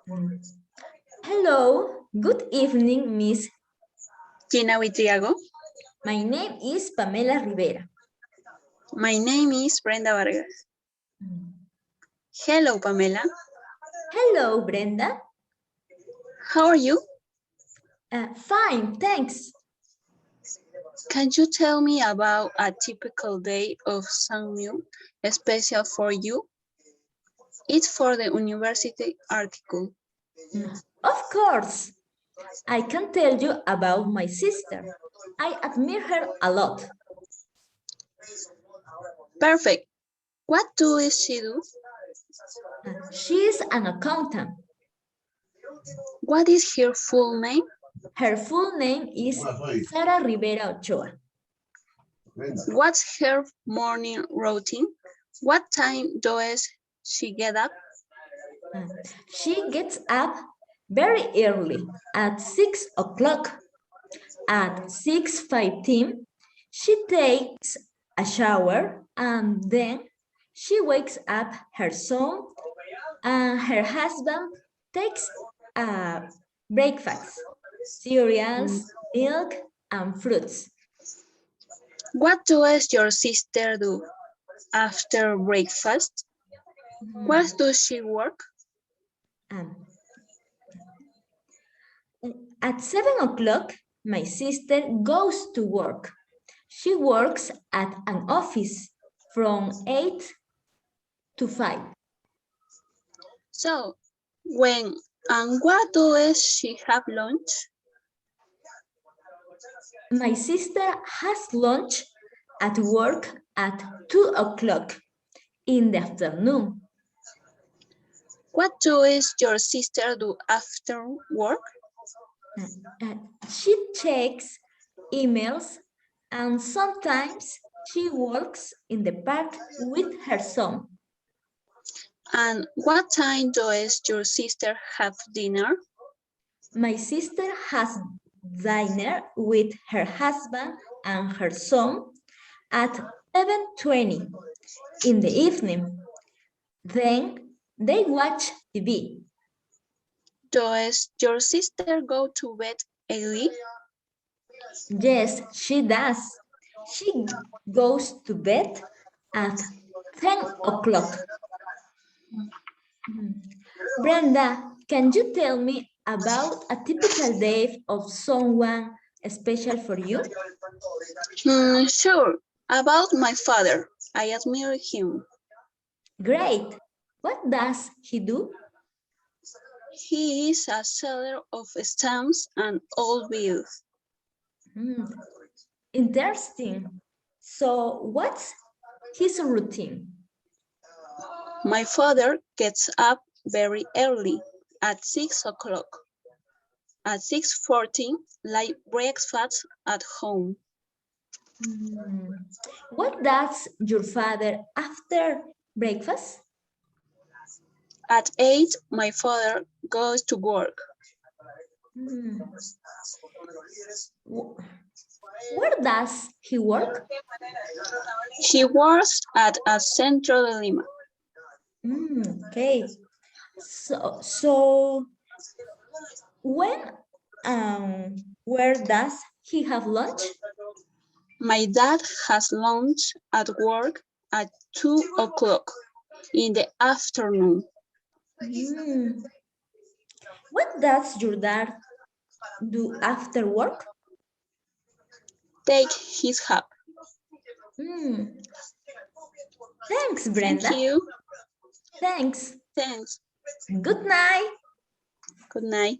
Mm. Hello, good evening, Miss. Gina Vitriago. My name is Pamela Rivera. My name is Brenda Vargas. Mm. Hello, Pamela. Hello, Brenda. How are you? Fine, thanks. Can you tell me about a typical day of Sangmu, special for you? It's for the university article. Of course. I can tell you about my sister. I admire her a lot. Perfect. What does she do? She is an accountant. What is her full name? Her full name is Sara Rivera Ochoa. What's her morning routine? What time does she get up? She gets up very early at 6 o'clock. At 6:15, she takes a shower and then she wakes up her son and her husband takes a breakfast, cereals, milk, and fruits. What does your sister do after breakfast? Where does she work? Um, at 7 o'clock, my sister goes to work. She works at an office from 8 to 5. So, when and what does she have lunch? My sister has lunch at work at 2 o'clock in the afternoon. What does your sister do after work? She checks emails and sometimes she walks in the park with her son. And what time does your sister have dinner? My sister has dinner with her husband and her son at 7:20 in the evening. Then they watch TV. Does your sister go to bed early? Yes, she does. She goes to bed at 10 o'clock. Brenda, can you tell me about a typical day of someone special for you? Sure. About my father. I admire him. Great. What does he do? He is a seller of stamps and old bills. Interesting. So what's his routine? My father gets up very early at 6 o'clock. At 6:40, like breakfast at home. What does your father after breakfast? At 8, my father goes to work. Where does he work? He works at a Centro de Lima. Okay. So when where does he have lunch? My dad has lunch at work at 2 o'clock in the afternoon. What does your dad do after work? Take his help. Thanks, Brenda. Thank you. Thanks. Thanks. Good night. Good night.